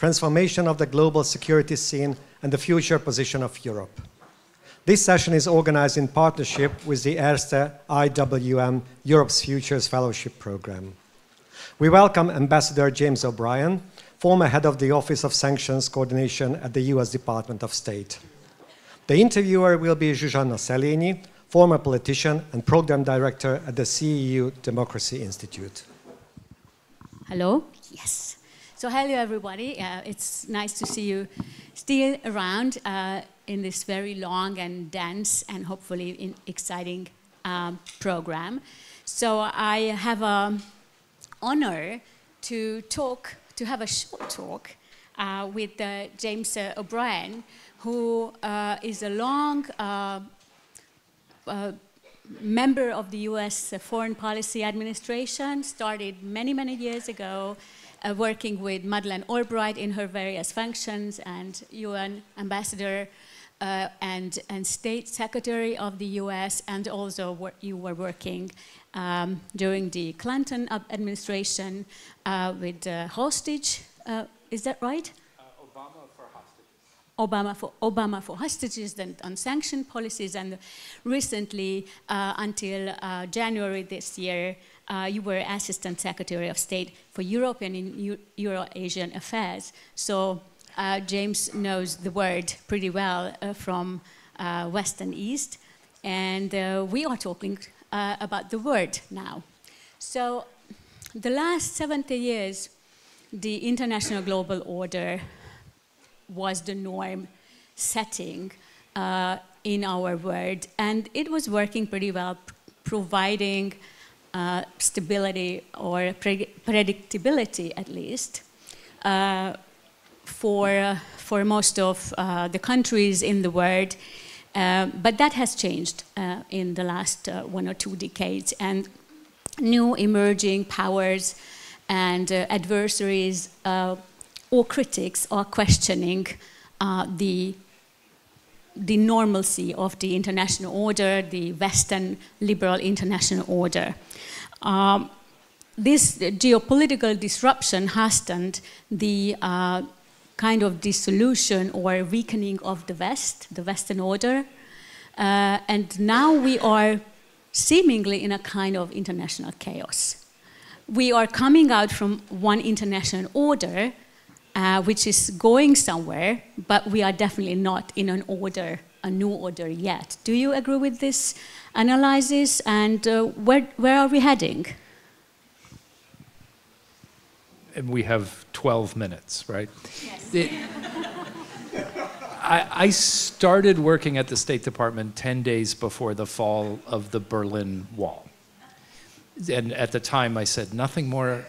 Transformation of the Global Security Scene and the Future Position of Europe. This session is organized in partnership with the ERSTE IWM Europe's Futures Fellowship Program. We welcome Ambassador James O'Brien, former head of the Office of Sanctions Coordination at the US Department of State. The interviewer will be Zsuzsanna Szelényi, former politician and program director at the CEU Democracy Institute. Hello. Yes. So hello, everybody. It's nice to see you still around in this very long and dense and hopefully exciting program. So I have an honor to have a short talk with James O'Brien, who is a long member of the US Foreign Policy Administration, started many, many years ago, working with Madeleine Albright in her various functions, and UN ambassador and state secretary of the US, and also you were working during the Clinton administration with hostage, is that right? Obama for hostages and on sanction policies, and recently, until January this year, you were Assistant Secretary of State for European and Euro-Asian Affairs. So James knows the word pretty well from West and East, and we are talking about the word now. So the last 70 years, the international global order was the norm setting in our world, and it was working pretty well, providing stability or predictability, at least, for most of the countries in the world. But that has changed in the last 1 or 2 decades, and new emerging powers and adversaries or critics are questioning the normalcy of the international order, the Western liberal international order. This geopolitical disruption hastened the kind of dissolution or weakening of the West, the Western order, and now we are seemingly in a kind of international chaos. We are coming out from one international order which is going somewhere, but we are definitely not in an order, a new order yet. Do you agree with this analysis? And where are we heading? And we have 12 minutes, right? Yes. I started working at the State Department 10 days before the fall of the Berlin Wall. And at the time I said, nothing more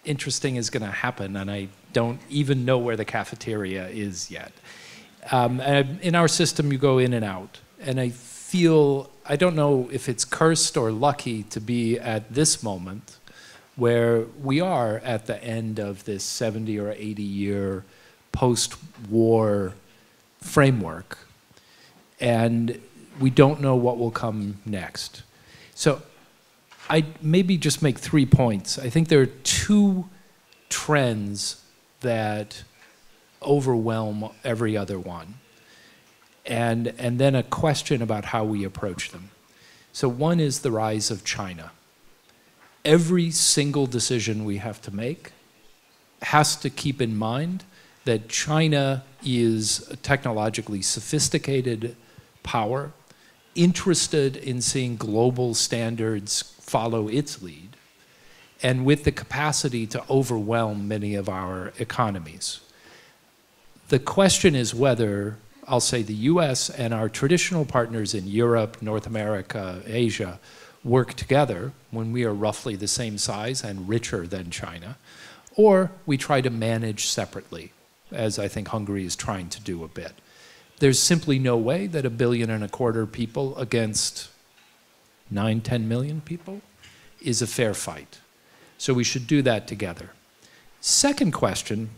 interesting is going to happen, and I don't even know where the cafeteria is yet. In our system, you go in and out, and I feel, I don't know if it's cursed or lucky to be at this moment where we are at the end of this 70 or 80 year post-war framework, and we don't know what will come next. So I maybe just make 3 points. I think there are 2 trends that overwhelm every other one, and then a question about how we approach them. So one is the rise of China. Every single decision we have to make has to keep in mind that China is a technologically sophisticated power, interested in seeing global standards follow its lead, and with the capacity to overwhelm many of our economies. The question is whether, I'll say, the US and our traditional partners in Europe, North America, Asia, work together when we are roughly the same size and richer than China, or we try to manage separately, as I think Hungary is trying to do a bit. There's simply no way that 1.25 billion people against 9–10 million people is a fair fight. So we should do that together. Second question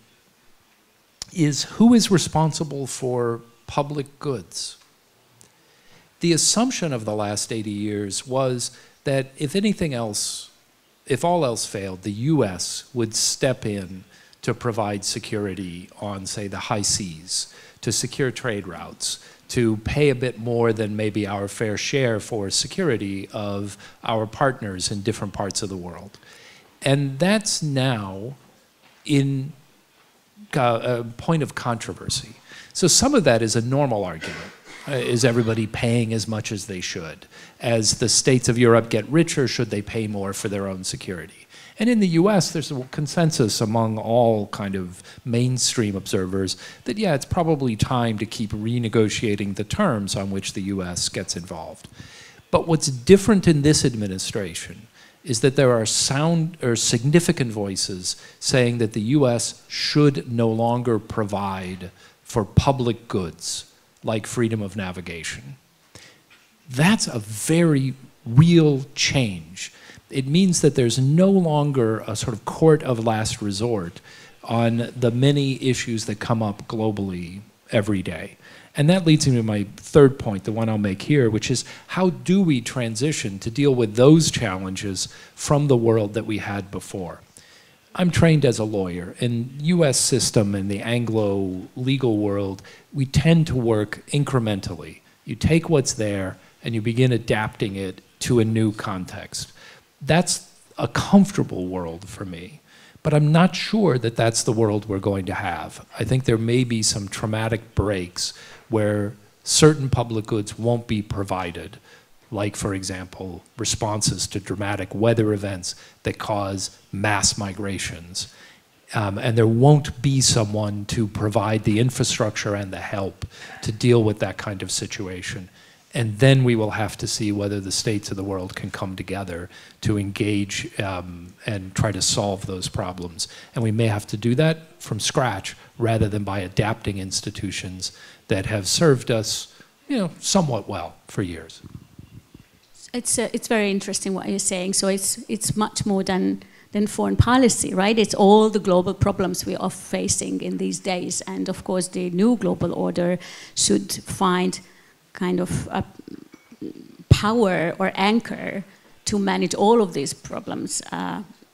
is, who is responsible for public goods? The assumption of the last 80 years was that if anything else, if all else failed, the US would step in to provide security on, say, the high seas, to secure trade routes, to pay a bit more than maybe our fair share for security of our partners in different parts of the world. And that's now in a point of controversy. So some of that is a normal argument. Is everybody paying as much as they should? As the states of Europe get richer, should they pay more for their own security? And in the US, there's a consensus among all kind of mainstream observers that, yeah, it's probably time to keep renegotiating the terms on which the US gets involved. But what's different in this administration is that there are significant voices saying that the US should no longer provide for public goods like freedom of navigation. That's a very real change. It means that there's no longer a sort of court of last resort on the many issues that come up globally every day. And that leads me to my third point, the one I'll make here, which is how do we transition to deal with those challenges from the world that we had before? I'm trained as a lawyer. In the US system and the Anglo legal world, we tend to work incrementally. You take what's there and you begin adapting it to a new context. That's a comfortable world for me, but I'm not sure that that's the world we're going to have. I think there may be some traumatic breaks where certain public goods won't be provided, like, for example, responses to dramatic weather events that cause mass migrations. And there won't be someone to provide the infrastructure and the help to deal with that kind of situation. And then we will have to see whether the states of the world can come together to engage and try to solve those problems. And we may have to do that from scratch rather than by adapting institutions that have served us, somewhat well for years. It's very interesting what you're saying. So it's much more than foreign policy, right? It's all the global problems we are facing in these days. And of course, the new global order should find kind of a power or anchor to manage all of these problems,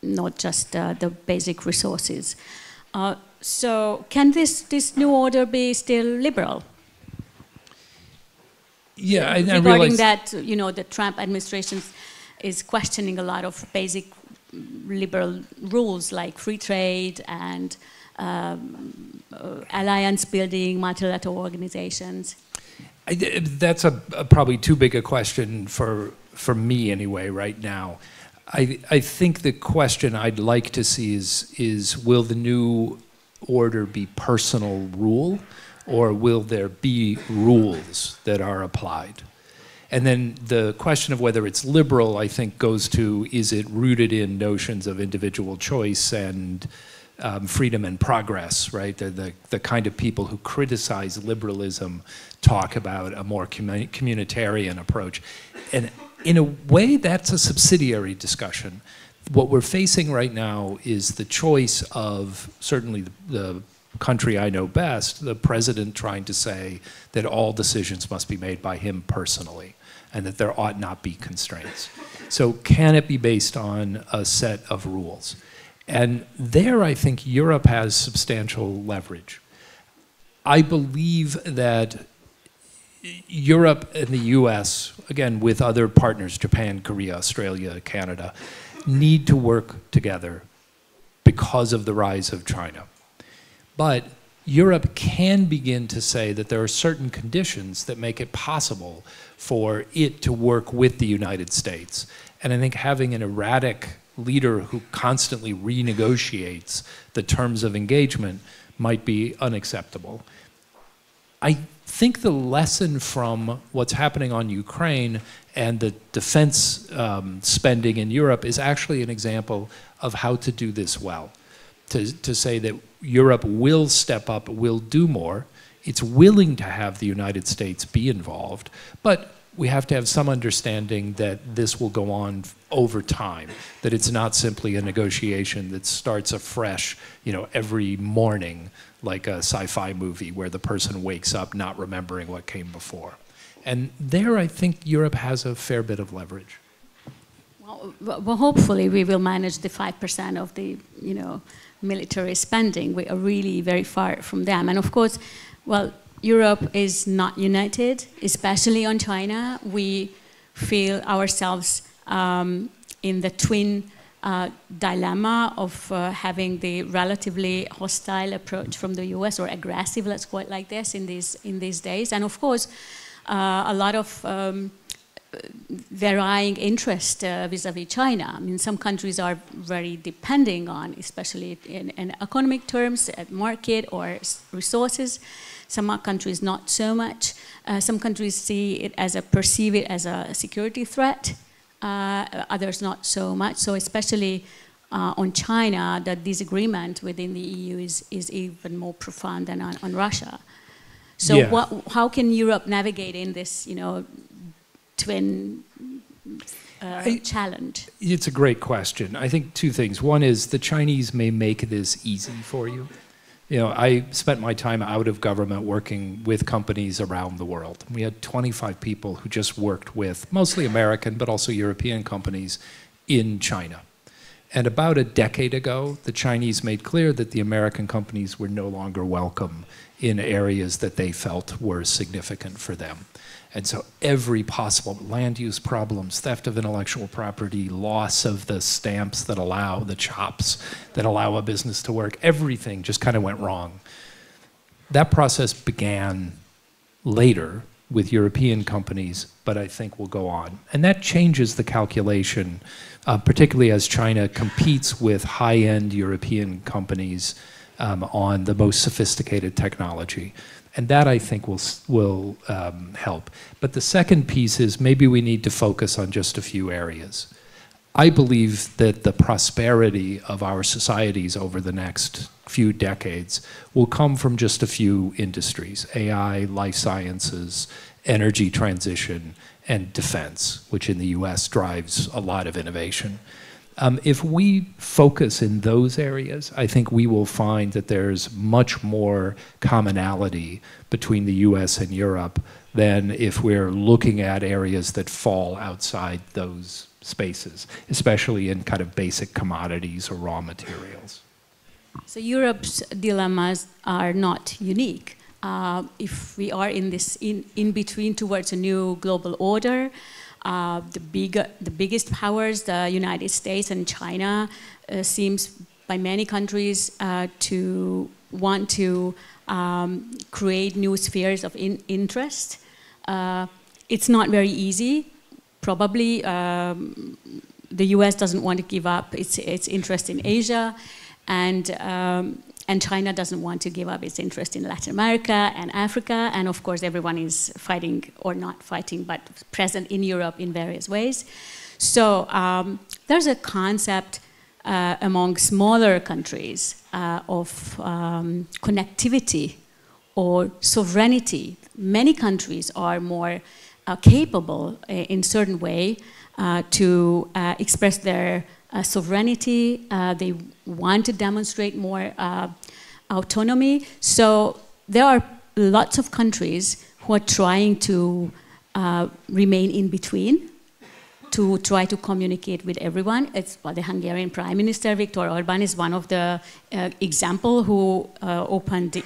not just the basic resources. So can this new order be still liberal? Yeah, I regarding realize that, the Trump administration is questioning a lot of basic liberal rules like free trade and alliance building, multilateral organizations. That's a probably too big a question for me anyway right now. I think the question I'd like to see is will the new order be personal rule, or will there be rules that are applied? And then the question of whether it's liberal, I think, goes to, is it rooted in notions of individual choice and freedom and progress, right? The kind of people who criticize liberalism talk about a more communitarian approach. And in a way, that's a subsidiary discussion. What we're facing right now is the choice of, certainly the country I know best, the president trying to say that all decisions must be made by him personally and that there ought not be constraints. So can it be based on a set of rules? And there I think Europe has substantial leverage. I believe that Europe and the US, again with other partners, Japan, Korea, Australia, Canada, need to work together because of the rise of China. But Europe can begin to say that there are certain conditions that make it possible for it to work with the United States. And I think having an erratic leader who constantly renegotiates the terms of engagement might be unacceptable. I think the lesson from what's happening on Ukraine and the defense spending in Europe is actually an example of how to do this well. To say that Europe will step up, will do more. It's willing to have the United States be involved, but we have to have some understanding that this will go on over time, that it's not simply a negotiation that starts afresh, every morning, like a sci-fi movie where the person wakes up not remembering what came before. And there, I think Europe has a fair bit of leverage. Well, well, hopefully we will manage the 5% of the, military spending. We are really very far from them. And of course, well, Europe is not united, especially on China. We feel ourselves in the twin dilemma of having the relatively hostile approach from the US, or aggressive, let's call it like this, in these days. And of course, a lot of varying interest vis-a-vis China. I mean, some countries are very depending on, especially in economic terms, at market or resources. Some countries not so much. Some countries perceive it as a security threat. Others not so much. So especially on China, the disagreement within the EU is even more profound than on Russia. So yeah. How can Europe navigate in this, twin challenge? It's a great question. I think two things. One is the Chinese may make this easy for you. I spent my time out of government working with companies around the world. We had 25 people who just worked with mostly American, but also European companies in China. And about a decade ago, the Chinese made clear that the American companies were no longer welcome in areas that they felt were significant for them. And so every possible land use problems, theft of intellectual property, loss of the stamps that allow, the chops that allow a business to work, everything just kind of went wrong. That process began later with European companies, but I think will go on. And that changes the calculation, particularly as China competes with high-end European companies on the most sophisticated technology. And that, I think, will help. But the second piece is maybe we need to focus on just a few areas. I believe that the prosperity of our societies over the next few decades will come from just a few industries: AI, life sciences, energy transition, and defense, which in the US drives a lot of innovation. If we focus in those areas, I think we will find that there's much more commonality between the US and Europe than if we're looking at areas that fall outside those spaces, especially in kind of basic commodities or raw materials. So Europe's dilemmas are not unique. If we are in this in-between towards a new global order, the biggest powers, the United States and China, seems by many countries to want to create new spheres of interest. It's not very easy. Probably the US doesn't want to give up its interest in Asia, and China doesn't want to give up its interest in Latin America and Africa, and of course everyone is fighting, or not fighting, but present in Europe in various ways. So there's a concept among smaller countries of connectivity or sovereignty. Many countries are more capable in certain way to express their sovereignty. They want to demonstrate more autonomy. So there are lots of countries who are trying to remain in between, to try to communicate with everyone. It's the Hungarian Prime Minister Viktor Orbán is one of the example who opened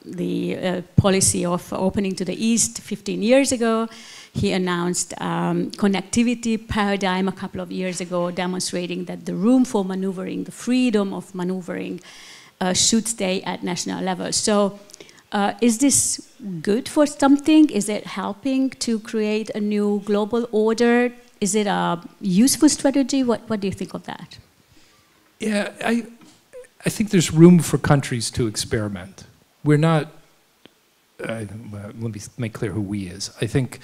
the policy of opening to the East 15 years ago. He announced connectivity paradigm a couple of years ago, demonstrating that the room for maneuvering, the freedom of maneuvering, should stay at national level. So is this good for something? Is it helping to create a new global order? Is it a useful strategy? What do you think of that? Yeah, I think there's room for countries to experiment. We're not, let me make clear who we is. I think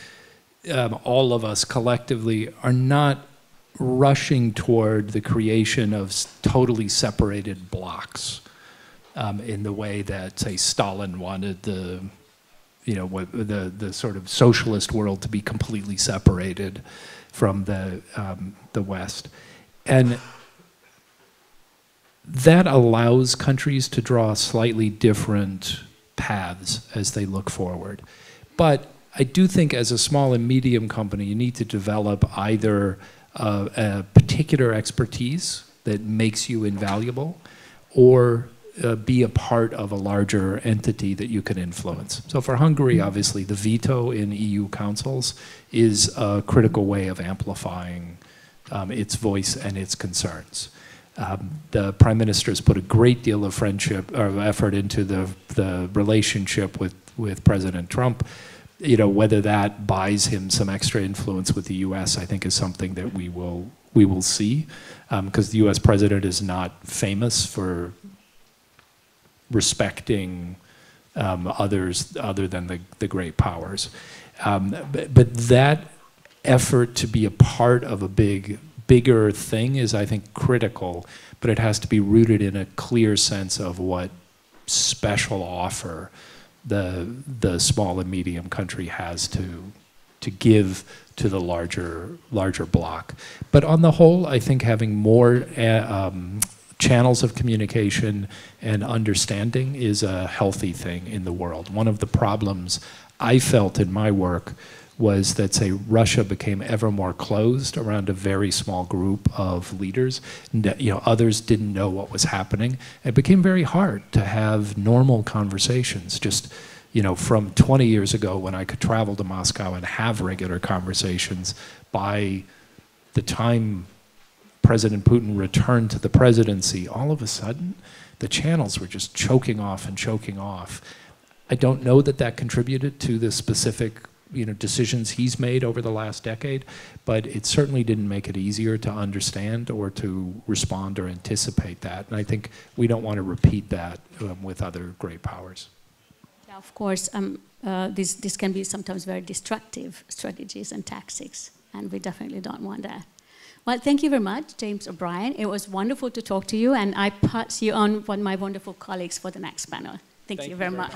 all of us collectively are not rushing toward the creation of totally separated blocks in the way that, say, Stalin wanted the sort of socialist world to be completely separated from the West. And that allows countries to draw slightly different paths as they look forward. But I do think as a small and medium company, you need to develop either a particular expertise that makes you invaluable, or be a part of a larger entity that you can influence. So for Hungary, obviously, the veto in EU councils is a critical way of amplifying its voice and its concerns. The Prime Minister has put a great deal of friendship or effort into the relationship with President Trump. You know, whether that buys him some extra influence with the US, I think is something that we will see, because the US president is not famous for respecting others other than the great powers. But that effort to be a part of a bigger thing is, I think, critical, but it has to be rooted in a clear sense of what special offer the small and medium country has to give to the larger bloc. But on the whole, I think having more channels of communication and understanding is a healthy thing in the world. One of the problems I felt in my work was that, say, Russia became ever more closed around a very small group of leaders. You know, others didn't know what was happening. It became very hard to have normal conversations. Just, you know, from 20 years ago when I could travel to Moscow and have regular conversations, by the time President Putin returned to the presidency, all of a sudden, the channels were just choking off and choking off. I don't know that that contributed to the specific, you know, decisions he's made over the last decade, but it certainly didn't make it easier to understand or to respond or anticipate that. And I think we don't want to repeat that with other great powers. Yeah, of course, this can be sometimes very destructive strategies and tactics, and we definitely don't want that. Well, thank you very much, James O'Brien. It was wonderful to talk to you, and I pass you on my wonderful colleagues for the next panel. Thank you very much.